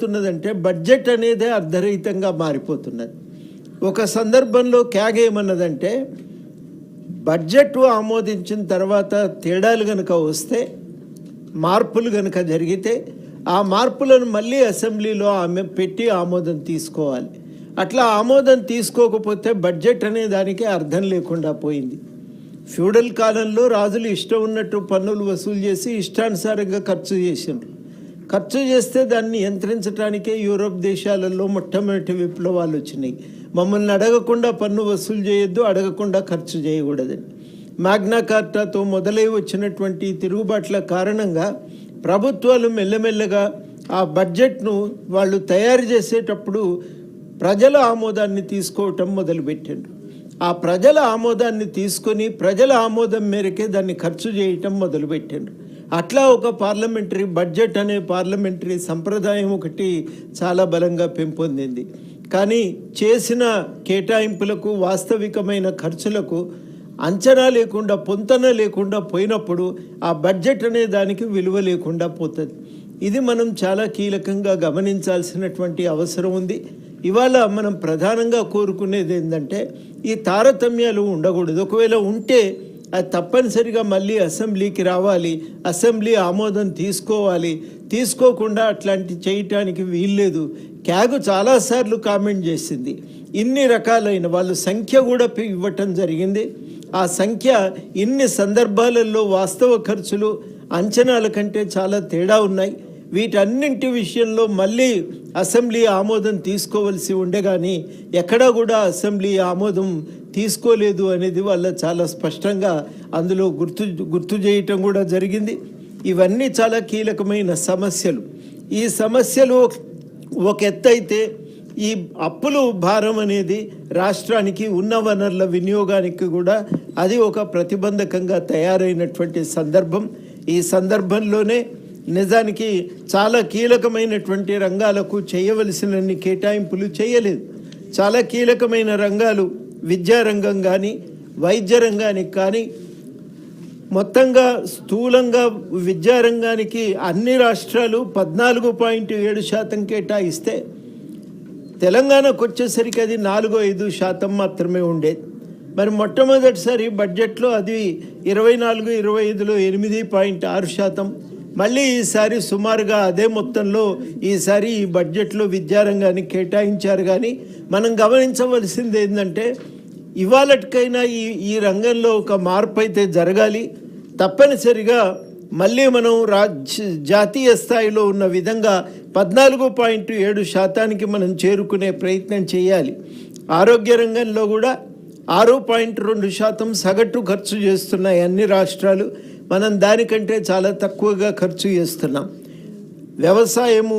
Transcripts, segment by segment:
ఏమవుతున్నదంటే budget అనేది అర్ధరహితంగా మారిపోతున్నది. ఒక సందర్భంలో క్యాగ్ ఏమన్నదంటే బడ్జెట్ ఆమోదించిన తర్వాత తేడాలు కనుక వస్తే, మార్పులు కనుక జరిగితే ఆ మార్పులను మళ్ళీ అసెంబ్లీలో ఆమె పెట్టి ఆమోదం తీసుకోవాలి. అట్లా ఆమోదం తీసుకోకపోతే బడ్జెట్ అనే దానికి అర్థం లేకుండా పోయింది. ఫ్యూడల్ కాలంలో రాజులు ఇష్టం ఉన్నట్టు పన్నులు వసూలు చేసి ఇష్టానుసారంగా ఖర్చు చేసిండ్రు. ఖర్చు చేస్తే దాన్ని నియంత్రించడానికే యూరోప్ దేశాలలో మొట్టమొదటి విప్లవాలు వచ్చినాయి. మమ్మల్ని అడగకుండా పన్ను వసూలు చేయొద్దు, అడగకుండా ఖర్చు చేయకూడదని. మ్యాగ్నా కార్టాతో మొదలై వచ్చినటువంటి తిరుగుబాట్ల కారణంగా ప్రభుత్వాలు మెల్లమెల్లగా ఆ బడ్జెట్ను వాళ్ళు తయారు చేసేటప్పుడు ప్రజల ఆమోదాన్ని తీసుకోవటం మొదలుపెట్టిండ్రు. ఆ ప్రజల ఆమోదాన్ని తీసుకొని ప్రజల ఆమోదం మేరకే దాన్ని ఖర్చు చేయటం మొదలుపెట్టిండ్రు. అట్లా ఒక పార్లమెంటరీ బడ్జెట్ అనే పార్లమెంటరీ సంప్రదాయం ఒకటి చాలా బలంగా పెంపొందింది. కానీ చేసిన కేటాయింపులకు, వాస్తవికమైన ఖర్చులకు అంచనా లేకుండా, పొంతన లేకుండా పోయినప్పుడు ఆ బడ్జెట్ అనే దానికి విలువ లేకుండా పోతుంది. ఇది మనం చాలా కీలకంగా గమనించాల్సినటువంటి అవసరం ఉంది. ఇవాళ మనం ప్రధానంగా కోరుకునేది ఏంటంటే ఈ తారతమ్యాలు ఉండకూడదు. ఒకవేళ ఉంటే అది తప్పనిసరిగా మళ్ళీ అసెంబ్లీకి రావాలి, అసెంబ్లీ ఆమోదం తీసుకోవాలి. తీసుకోకుండా అట్లాంటి చేయటానికి వీల్లేదు. క్యాగ్ చాలాసార్లు కామెంట్ చేసింది. ఇన్ని రకాలైన వాళ్ళు సంఖ్య కూడా ఇవ్వటం జరిగింది. ఆ సంఖ్య ఇన్ని సందర్భాలలో వాస్తవ ఖర్చులు అంచనాల కంటే చాలా తేడా ఉన్నాయి. వీటన్నింటి విషయంలో మళ్ళీ అసెంబ్లీ ఆమోదం తీసుకోవలసి ఉండే కానీ ఎక్కడా కూడా అసెంబ్లీ ఆమోదం తీసుకోలేదు అనేది వాళ్ళ చాలా స్పష్టంగా అందులో గుర్తు చేయటం కూడా జరిగింది. ఇవన్నీ చాలా కీలకమైన సమస్యలు. ఈ సమస్యలు ఒక ఎత్తైతే ఈ అప్పులు భారం అనేది రాష్ట్రానికి ఉన్న వనరుల వినియోగానికి కూడా అది ఒక ప్రతిబంధకంగా తయారైనటువంటి సందర్భం. ఈ సందర్భంలోనే నిజానికి చాలా కీలకమైనటువంటి రంగాలకు చేయవలసినన్ని కేటాయింపులు చేయలేదు. చాలా కీలకమైన రంగాలు విద్యారంగం కానీ, వైద్య రంగానికి కానీ, మొత్తంగా స్థూలంగా విద్యారంగానికి అన్ని రాష్ట్రాలు 14.7% కేటాయిస్తే తెలంగాణకు వచ్చేసరికి అది 4-5% మాత్రమే ఉండేది. మరి మొట్టమొదటిసారి బడ్జెట్లో అది 24-25లో 8.6%. మళ్ళీ ఈసారి సుమారుగా అదే మొత్తంలో ఈసారి ఈ బడ్జెట్లో విద్యారంగానికి కేటాయించారు. కానీ మనం గమనించవలసింది ఏంటంటే ఇవాళకైనా ఈ రంగంలో ఒక మార్పు అయితే జరగాలి. తప్పనిసరిగా మళ్ళీ మనం జాతీయ స్థాయిలో ఉన్న విధంగా 14.7% మనం చేరుకునే ప్రయత్నం చేయాలి. ఆరోగ్య రంగంలో కూడా 6.2% సగటు ఖర్చు చేస్తున్నాయి అన్ని రాష్ట్రాలు. మనం దానికంటే చాలా తక్కువగా ఖర్చు చేస్తున్నాం. వ్యవసాయము,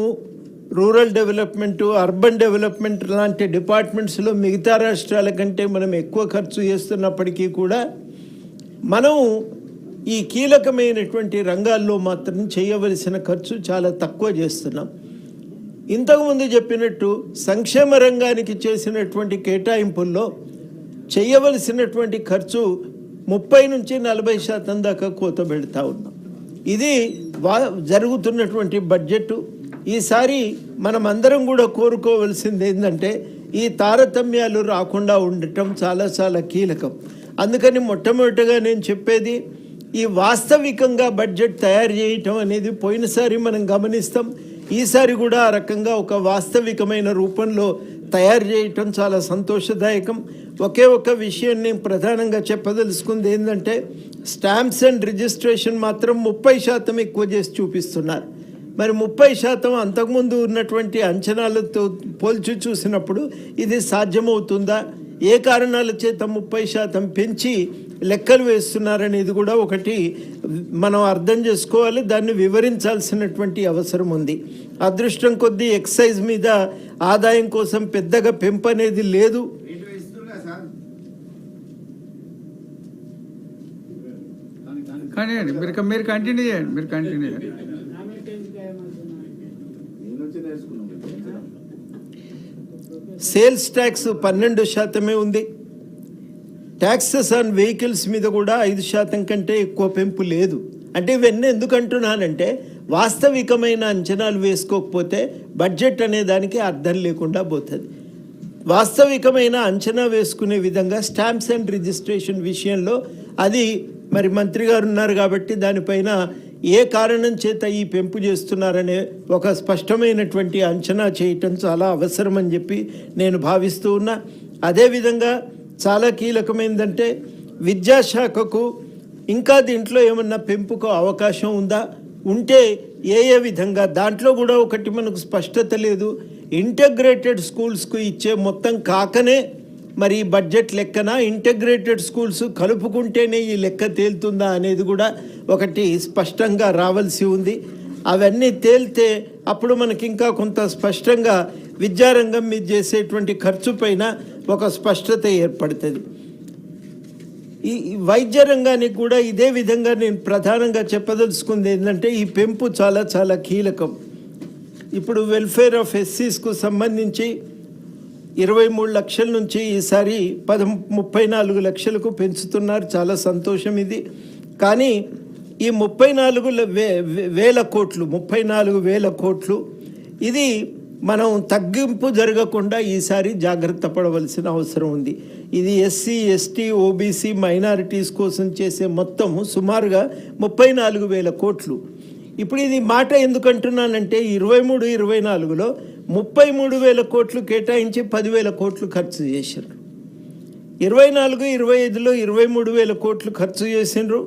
రూరల్ డెవలప్మెంటు, అర్బన్ డెవలప్మెంట్ లాంటి డిపార్ట్మెంట్స్లో మిగతా రాష్ట్రాల కంటే మనం ఎక్కువ ఖర్చు చేస్తున్నప్పటికీ కూడా మనం ఈ కీలకమైనటువంటి రంగాల్లో మాత్రం చేయవలసిన ఖర్చు చాలా తక్కువ చేస్తున్నాం. ఇంతకుముందు చెప్పినట్టు సంక్షేమ రంగానికి చేసినటువంటి కేటాయింపుల్లో చేయవలసినటువంటి ఖర్చు 30-40% దాకా కోత పెడతా ఉన్నాం. ఇది జరుగుతున్నటువంటి బడ్జెట్. ఈసారి మనం అందరం కూడా కోరుకోవలసింది ఏంటంటే ఈ తారతమ్యాలు రాకుండా ఉండటం చాలా చాలా కీలకం. అందుకని మొట్టమొదటిగా నేను చెప్పేది ఈ వాస్తవికంగా బడ్జెట్ తయారు చేయటం అనేది పోయినసారి మనం గమనిస్తాం. ఈసారి కూడా ఆ రకంగా ఒక వాస్తవికమైన రూపంలో తయారు చేయటం చాలా సంతోషదాయకం. ఒకే ఒక విషయం నేను ప్రధానంగా చెప్పదలుచుకుంది ఏంటంటే స్టాంప్స్ అండ్ రిజిస్ట్రేషన్ మాత్రం 30% ఎక్కువ చేసి చూపిస్తున్నారు. మరి 30% అంతకుముందు ఉన్నటువంటి అంచనాలతో పోల్చి చూసినప్పుడు ఇది సాధ్యమవుతుందా? ఏ కారణాల చేత 30% పెంచి లెక్కలు వేస్తున్నారనేది కూడా ఒకటి మనం అర్థం చేసుకోవాలి. దాన్ని వివరించాల్సినటువంటి అవసరం ఉంది. అదృష్టం కొద్దీ ఎక్సైజ్ మీద ఆదాయం కోసం పెద్దగా పెంపు అనేది లేదు. కానీ మీరు కంటిన్యూ చేయండి. సేల్స్ ట్యాక్స్ 12% ఉంది. ట్యాక్సెస్ ఆన్ వెహికల్స్ మీద కూడా 5% కంటే ఎక్కువ పెంపు లేదు. అంటే ఇవన్నీ ఎందుకు అంటున్నానంటే వాస్తవికమైన అంచనాలు వేసుకోకపోతే బడ్జెట్ అనే దానికి అర్థం లేకుండా పోతుంది. వాస్తవికమైన అంచనా వేసుకునే విధంగా స్టాంప్స్ అండ్ రిజిస్ట్రేషన్ విషయంలో అది మరి మంత్రి గారు ఉన్నారు కాబట్టి దానిపైన ఏ కారణం చేత ఈ పెంపు చేస్తున్నారనే ఒక స్పష్టమైనటువంటి అంచనా చేయటం చాలా అవసరం అని చెప్పి నేను భావిస్తూ ఉన్నా. అదేవిధంగా చాలా కీలకమైందంటే విద్యాశాఖకు ఇంకా దీంట్లో ఏమన్నా పెంపుకు అవకాశం ఉందా, ఉంటే ఏ విధంగా, దాంట్లో కూడా ఒకటి మనకు స్పష్టత లేదు. ఇంటగ్రేటెడ్ స్కూల్స్కు ఇచ్చే మొత్తం కాకనే మరి బడ్జెట్ లెక్కన ఇంటగ్రేటెడ్ స్కూల్స్ కలుపుకుంటేనే ఈ లెక్క తేలుతుందా అనేది కూడా ఒకటి స్పష్టంగా రావాల్సి ఉంది. అవన్నీ తేలితే అప్పుడు మనకి ఇంకా కొంత స్పష్టంగా విద్యారంగం మీద చేసేటువంటి ఖర్చు పైన ఒక స్పష్టత ఏర్పడుతుంది. ఈ వైద్య రంగానికి కూడా ఇదే విధంగా నేను ప్రధానంగా చెప్పదలుచుకుంది ఏంటంటే ఈ పెంపు చాలా చాలా కీలకం. ఇప్పుడు వెల్ఫేర్ ఆఫ్ ఎస్సీస్కు సంబంధించి 23 లక్షల నుంచి ఈసారి 34 లక్షలకు పెంచుతున్నారు. చాలా సంతోషం ఇది. కానీ ఈ 34,000 కోట్లు ఇది మనం తగ్గింపు జరగకుండా ఈసారి జాగ్రత్త పడవలసిన అవసరం ఉంది. ఇది ఎస్సీ, ఎస్టీ, ఓబీసీ, మైనారిటీస్ కోసం చేసే మొత్తము సుమారుగా 34,000 కోట్లు. ఇప్పుడు ఇది మాట ఎందుకంటున్నానంటే 23-24లో 33,000 కోట్లు కేటాయించి 10,000 కోట్లు ఖర్చు చేశారు. 24-25లో 23,000 కోట్లు ఖర్చు చేసిండ్రు.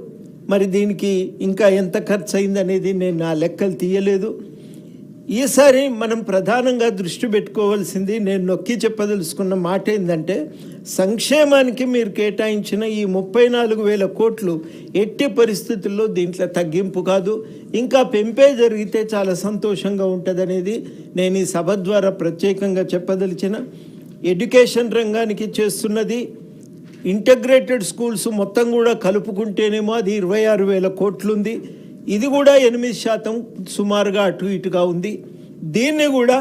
మరి దీనికి ఇంకా ఎంత ఖర్చు అయిందనేది నేను నా లెక్కలు తీయలేదు. ఈసారి మనం ప్రధానంగా దృష్టి పెట్టుకోవాల్సింది, నేను నొక్కి చెప్పదలుచుకున్న మాట ఏంటంటే సంక్షేమానికి మీరు కేటాయించిన ఈ 34,000 కోట్లు ఎట్టి పరిస్థితుల్లో దీంట్లో తగ్గింపు కాదు, ఇంకా పెంపే జరిగితే చాలా సంతోషంగా ఉంటుందనేది నేను ఈ సభ ద్వారా ప్రత్యేకంగా చెప్పదలిచిన. ఎడ్యుకేషన్ రంగానికి చేస్తున్నది ఇంటగ్రేటెడ్ స్కూల్స్ మొత్తం కూడా కలుపుకుంటేనేమో అది 26,000 కోట్లుంది. ఇది కూడా 8% సుమారుగా అటు ఇటుగా ఉంది. దీన్ని కూడా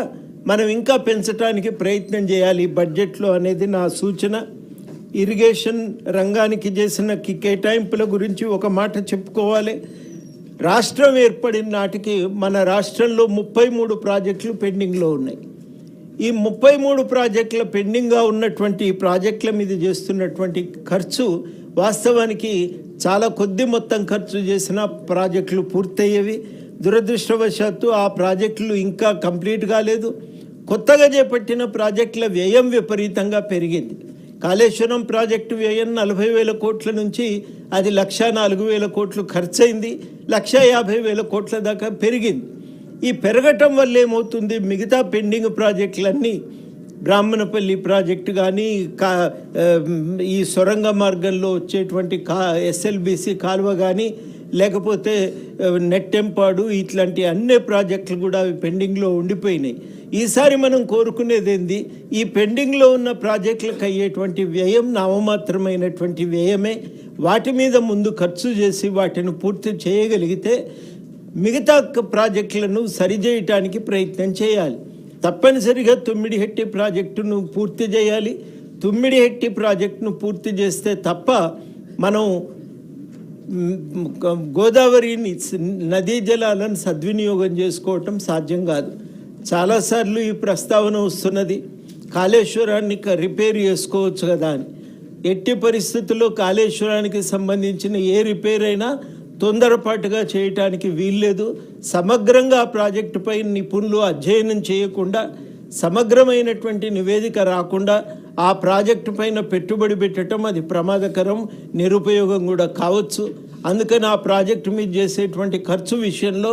మనం ఇంకా పెంచడానికి ప్రయత్నం చేయాలి బడ్జెట్లో అనేది నా సూచన. ఇరిగేషన్ రంగానికి చేసిన కేటాయింపుల గురించి ఒక మాట చెప్పుకోవాలి. రాష్ట్రం ఏర్పడిన నాటికి మన రాష్ట్రంలో 33 ప్రాజెక్టులు పెండింగ్లో ఉన్నాయి. ఈ 33 ప్రాజెక్టుల పెండింగ్గా ఉన్నటువంటి ప్రాజెక్టుల మీద చేస్తున్నటువంటి ఖర్చు వాస్తవానికి చాలా కొద్ది మొత్తం ఖర్చు చేసిన ప్రాజెక్టులు పూర్తయ్యేవి. దురదృష్టవశాత్తు ఆ ప్రాజెక్టులు ఇంకా కంప్లీట్ కాలేదు. కొత్తగా చేపట్టిన ప్రాజెక్టుల వ్యయం విపరీతంగా పెరిగింది. కాళేశ్వరం ప్రాజెక్టు వ్యయం 40,000 కోట్ల నుంచి అది 104,000 కోట్లు ఖర్చు అయింది, 150,000 కోట్ల దాకా పెరిగింది. ఈ పెరగటం వల్ల ఏమవుతుంది, మిగతా పెండింగ్ ప్రాజెక్టులన్నీ బ్రాహ్మణపల్లి ప్రాజెక్టు కానీ ఈ సొరంగ మార్గంలో వచ్చేటువంటి ఎస్ఎల్బిసి కాలువ కానీ లేకపోతే నెట్టెంపాడు ఇట్లాంటి అన్ని ప్రాజెక్టులు కూడా అవి పెండింగ్లో ఉండిపోయినాయి. ఈసారి మనం కోరుకునేది ఏంది, ఈ పెండింగ్లో ఉన్న ప్రాజెక్టులకు అయ్యేటువంటి వ్యయం నామమాత్రమైనటువంటి వ్యయమే. వాటి మీద ముందు ఖర్చు చేసి వాటిని పూర్తి చేయగలిగితే మిగతా ప్రాజెక్టులను సరిచేయటానికి ప్రయత్నం చేయాలి. తప్పనిసరిగా తుమ్మిడిహెట్టి ప్రాజెక్టును పూర్తి చేయాలి. తుమ్మిడిహెట్టి ప్రాజెక్టును పూర్తి చేస్తే తప్ప మనం గోదావరి నదీ జలాలను సద్వినియోగం చేసుకోవటం సాధ్యం కాదు. చాలాసార్లు ఈ ప్రస్తావన వస్తున్నది, కాళేశ్వరాన్ని రిపేర్ చేసుకోవచ్చు కదా అని. ఎట్టి పరిస్థితుల్లో కాళేశ్వరానికి సంబంధించిన ఏ రిపేర్ అయినా తొందరపాటుగా చేయటానికి వీల్లేదు. సమగ్రంగా ఆ ప్రాజెక్టుపై నిపుణులు అధ్యయనం చేయకుండా, సమగ్రమైనటువంటి నివేదిక రాకుండా ఆ ప్రాజెక్టు పైన పెట్టుబడి పెట్టడం అది ప్రమాదకరం, నిరుపయోగం కూడా కావచ్చు. అందుకని ఆ ప్రాజెక్టు మీద చేసేటువంటి ఖర్చు విషయంలో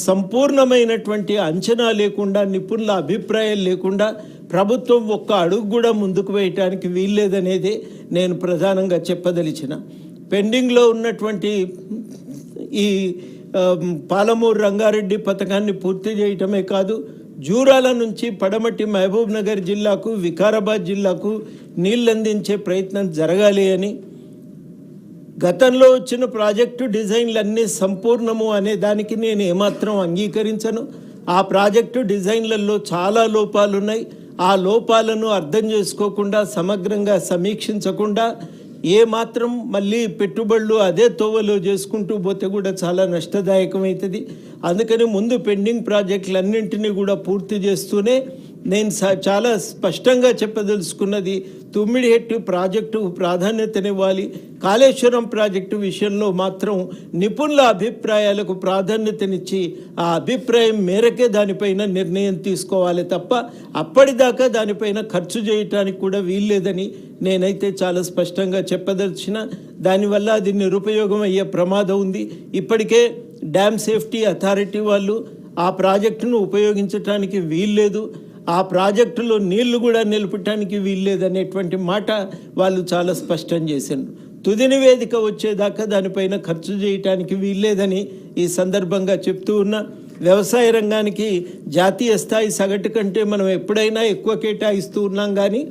సంపూర్ణమైనటువంటి అంచనా లేకుండా, నిపుణుల అభిప్రాయం లేకుండా ప్రభుత్వం ఒక్క అడుగు కూడా ముందుకు వేయటానికి వీల్లేదనేది నేను ప్రధానంగా చెప్పదలిచిన. పెండింగ్లో ఉన్నటువంటి ఈ పాలమూరు రంగారెడ్డి పథకాన్ని పూర్తి చేయటమే కాదు, జూరాల నుంచి పడమటి మహబూబ్ నగర్ జిల్లాకు, వికారాబాద్ జిల్లాకు నీళ్ళు అందించే ప్రయత్నం జరగాలి అని. గతంలో వచ్చిన ప్రాజెక్టు డిజైన్లన్నీ సంపూర్ణము అనే దానికి నేను ఏమాత్రం అంగీకరించను. ఆ ప్రాజెక్టు డిజైన్లలో చాలా లోపాలు ఉన్నాయి. ఆ లోపాలను అర్థం చేసుకోకుండా, సమగ్రంగా సమీక్షించకుండా ఏమాత్రం మళ్ళీ పెట్టుబడులు అదే తోవలో చేసుకుంటూ పోతే కూడా చాలా నష్టదాయకమవుతుంది. అందుకని ముందు పెండింగ్ ప్రాజెక్టులన్నింటినీ కూడా పూర్తి చేస్తూనే నేను చాలా స్పష్టంగా చెప్పదలుచుకున్నది, తుమ్మిడిహెట్టు ప్రాజెక్టు ప్రాధాన్యతనివ్వాలి. కాళేశ్వరం ప్రాజెక్టు విషయంలో మాత్రం నిపుణుల అభిప్రాయాలకు ప్రాధాన్యతనిచ్చి ఆ అభిప్రాయం మేరకే దానిపైన నిర్ణయం తీసుకోవాలి తప్ప అప్పటిదాకా దానిపైన ఖర్చు చేయటానికి కూడా వీల్లేదని నేనైతే చాలా స్పష్టంగా చెప్పదలిచిన. దానివల్ల అది నిరుపయోగం అయ్యే ప్రమాదం ఉంది. ఇప్పటికే డ్యామ్ సేఫ్టీ అథారిటీ వాళ్ళు ఆ ప్రాజెక్టును ఉపయోగించడానికి వీల్లేదు, ఆ ప్రాజెక్టులో నీళ్లు కూడా నిలపటానికి వీల్లేదనేటువంటి మాట వాళ్ళు చాలా స్పష్టం చేశారు. తుది నివేదిక వచ్చేదాకా దానిపైన ఖర్చు చేయటానికి వీల్లేదని ఈ సందర్భంగా చెప్తూ ఉన్నా. వ్యవసాయ రంగానికి జాతీయ స్థాయి సగటు కంటే మనం ఎప్పుడైనా ఎక్కువ కేటాయిస్తూ ఉన్నాం, కానీ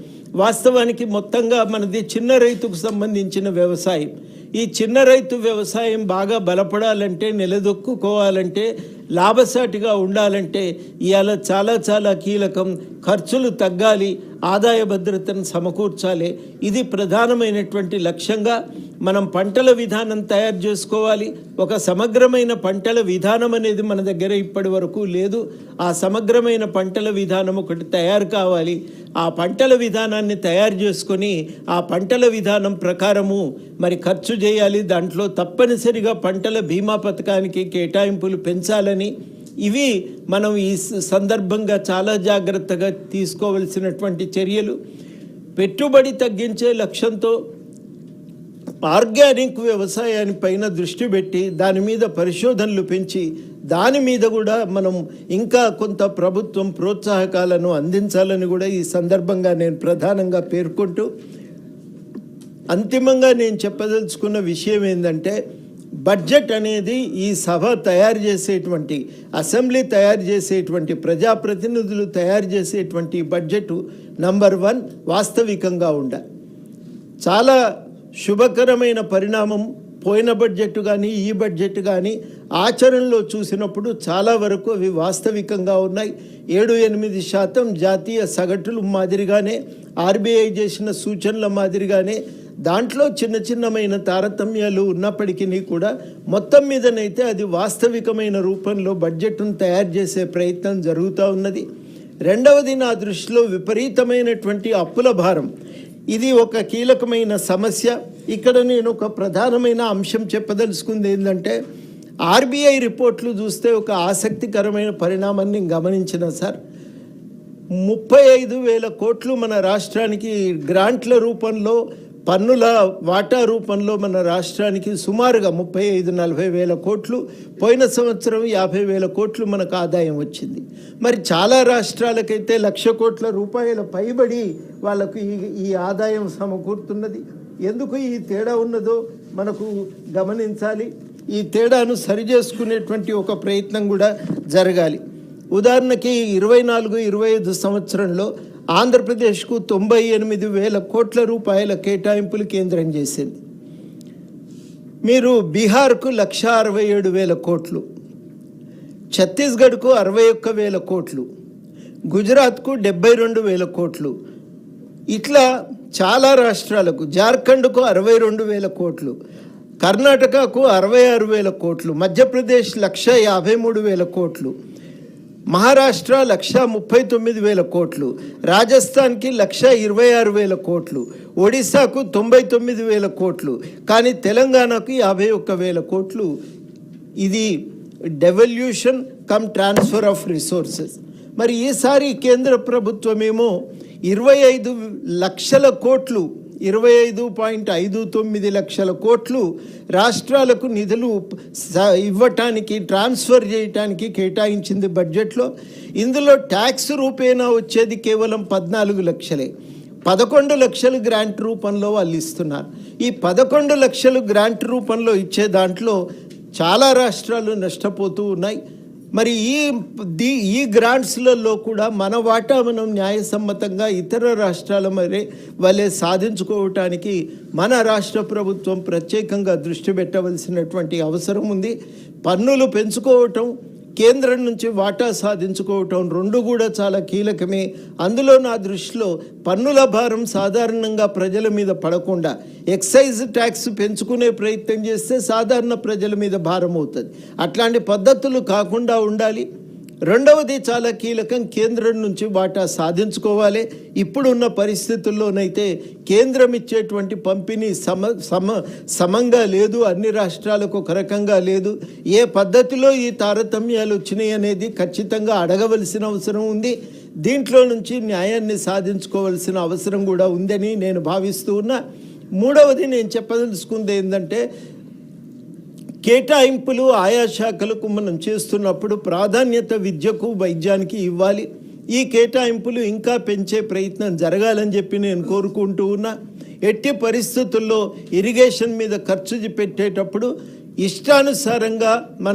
వాస్తవానికి మొత్తంగా మనది చిన్న రైతుకు సంబంధించిన వ్యవసాయం. ఈ చిన్న రైతు వ్యవసాయం బాగా బలపడాలంటే, నిలదొక్కుకోవాలంటే, లాభసాటిగా ఉండాలంటే ఇవాళ చాలా చాలా కీలకం. ఖర్చులు తగ్గాలి, ఆదాయ భద్రతను సమకూర్చాలి. ఇది ప్రధానమైనటువంటి లక్ష్యంగా మనం పంటల విధానం తయారు చేసుకోవాలి. ఒక సమగ్రమైన పంటల విధానం అనేది మన దగ్గర ఇప్పటి వరకు లేదు. ఆ సమగ్రమైన పంటల విధానం ఒకటి తయారు కావాలి. ఆ పంటల విధానాన్ని తయారు చేసుకొని ఆ పంటల విధానం ప్రకారము మరి ఖర్చు చేయాలి. దాంట్లో తప్పనిసరిగా పంటల బీమా పథకానికి కేటాయింపులు పెంచాలని, ఇవి మనం ఈ సందర్భంగా చాలా జాగ్రత్తగా తీసుకోవలసినటువంటి చర్యలు. పెట్టుబడి తగ్గించే లక్ష్యంతో ఆర్గానిక్ వ్యవసాయానిపైన దృష్టి పెట్టి దాని మీద పరిశోధనలు పెంచి దాని మీద కూడా మనం ఇంకా కొంత ప్రభుత్వం ప్రోత్సాహకాలను అందించాలని కూడా ఈ సందర్భంగా నేను ప్రధానంగా పేర్కొంటూ, అంతిమంగా నేను చెప్పదలుచుకున్న విషయం ఏంటంటే, బడ్జెట్ అనేది ఈ సభ తయారు చేసేటువంటి, అసెంబ్లీ తయారు చేసేటువంటి, ప్రజాప్రతినిధులు తయారు చేసేటువంటి బడ్జెట్ నంబర్ 1 వాస్తవికంగా ఉండాలి. చాలా శుభకరమైన పరిణామం పోయిన బడ్జెట్ కానీ ఈ బడ్జెట్ కానీ ఆచరణలో చూసినప్పుడు చాలా వరకు అవి వాస్తవికంగా ఉన్నాయి. 7-8% జాతీయ సగటులు మాదిరిగానే, ఆర్బీఐ చేసిన సూచనల మాదిరిగానే దాంట్లో చిన్న చిన్నమైన తారతమ్యాలు ఉన్నప్పటికీ కూడా మొత్తం మీదనైతే అది వాస్తవికమైన రూపంలో బడ్జెట్ను తయారు చేసే ప్రయత్నం జరుగుతూ ఉన్నది. రెండవది, నా దృష్టిలో విపరీతమైనటువంటి అప్పుల భారం, ఇది ఒక కీలకమైన సమస్య. ఇక్కడ నేను ఒక ప్రధానమైన అంశం చెప్పదలుచుకుంది ఏంటంటే, ఆర్బీఐ రిపోర్ట్లు చూస్తే ఒక ఆసక్తికరమైన పరిణామాన్ని గమనించిన సార్. 35,000 కోట్లు మన రాష్ట్రానికి గ్రాంట్ల రూపంలో, పన్నుల వాటా రూపంలో మన రాష్ట్రానికి సుమారుగా 35-40 వేల కోట్లు, పోయిన సంవత్సరం 50,000 కోట్లు మనకు ఆదాయం వచ్చింది. మరి చాలా రాష్ట్రాలకైతే 1,00,000 కోట్ల రూపాయల పైబడి వాళ్ళకు ఈ ఆదాయం సమకూరుతున్నది. ఎందుకు ఈ తేడా ఉన్నదో మనకు గమనించాలి. ఈ తేడాను సరిచేసుకునేటువంటి ఒక ప్రయత్నం కూడా జరగాలి. ఉదాహరణకి 24-25 సంవత్సరంలో ఆంధ్రప్రదేశ్కు 98,000 కోట్ల రూపాయల కేటాయింపులు కేంద్రం చేసింది. మీరు బీహార్కు 1,67,000 కోట్లు, ఛత్తీస్గఢ్కు 61,000 కోట్లు, గుజరాత్కు 72,000 కోట్లు, ఇట్లా చాలా రాష్ట్రాలకు, జార్ఖండ్కు 62,000 కోట్లు, కర్ణాటకకు 66,000 కోట్లు, మధ్యప్రదేశ్ 1,53,000 కోట్లు, మహారాష్ట్ర 1,39,000 కోట్లు, రాజస్థాన్కి 1,26,000 కోట్లు, ఒడిశాకు 99,000 కోట్లు, కానీ తెలంగాణకు 51,000 కోట్లు. ఇది devolution come transfer of resources. మరి ఈసారి కేంద్ర ప్రభుత్వమేమో 25 లక్షల కోట్లు, 25.59 లక్షల కోట్లు రాష్ట్రాలకు నిధులు ఇవ్వటానికి, ట్రాన్స్ఫర్ చేయటానికి కేటాయించింది బడ్జెట్లో. ఇందులో ట్యాక్స్ రూపేణా వచ్చేది కేవలం 14 లక్షలే. 11 లక్షలు గ్రాంట్ రూపంలో వాళ్ళు ఇస్తున్నారు. ఈ 11 లక్షలు గ్రాంట్ రూపంలో ఇచ్చే దాంట్లో చాలా రాష్ట్రాలు నష్టపోతూ ఉన్నాయి. మరి ఈ గ్రాంట్స్లలో కూడా మన వాటా మనం న్యాయసమ్మతంగా ఇతర రాష్ట్రాల వలె సాధించుకోవటానికి మన రాష్ట్ర ప్రభుత్వం ప్రత్యేకంగా దృష్టి పెట్టవలసినటువంటి అవసరం ఉంది. పన్నులు పెంచుకోవటం, కేంద్రం నుంచి వాటా సాధించుకోవటం రెండు కూడా చాలా కీలకమే. అందులో నా దృష్టిలో పన్నుల భారం సాధారణంగా ప్రజల మీద పడకుండా ఎక్సైజ్ ట్యాక్స్ పెంచుకునే ప్రయత్నం చేస్తే సాధారణ ప్రజల మీద భారం అవుతుంది. అట్లాంటి పద్ధతులు కాకుండా ఉండాలి. రెండవది చాలా కీలకం, కేంద్రం నుంచి వాటా సాధించుకోవాలి. ఇప్పుడున్న పరిస్థితుల్లోనైతే కేంద్రం ఇచ్చేటువంటి పంపిణీ సమంగా లేదు, అన్ని రాష్ట్రాలకు ఒక రకంగా లేదు. ఏ పద్ధతిలో ఈ తారతమ్యాలు వచ్చినాయి అనేది ఖచ్చితంగా అడగవలసిన అవసరం ఉంది. దీంట్లో నుంచి న్యాయాన్ని సాధించుకోవాల్సిన అవసరం కూడా ఉందని నేను భావిస్తూ ఉన్నా. మూడవది నేను చెప్పదలుచుకుంది ఏంటంటే, కేటాయింపులు ఆయా శాఖలకు మనం చేస్తున్నప్పుడు ప్రాధాన్యత విద్యకు వైద్యానికి ఇవ్వాలి. ఈ కేటాయింపులు ఇంకా పెంచే ప్రయత్నం జరగాలని చెప్పి నేను కోరుకుంటూ ఉన్నా. ఎట్టి పరిస్థితుల్లో ఇరిగేషన్ మీద ఖర్చు పెట్టేటప్పుడు ఇష్టానుసారంగా మనం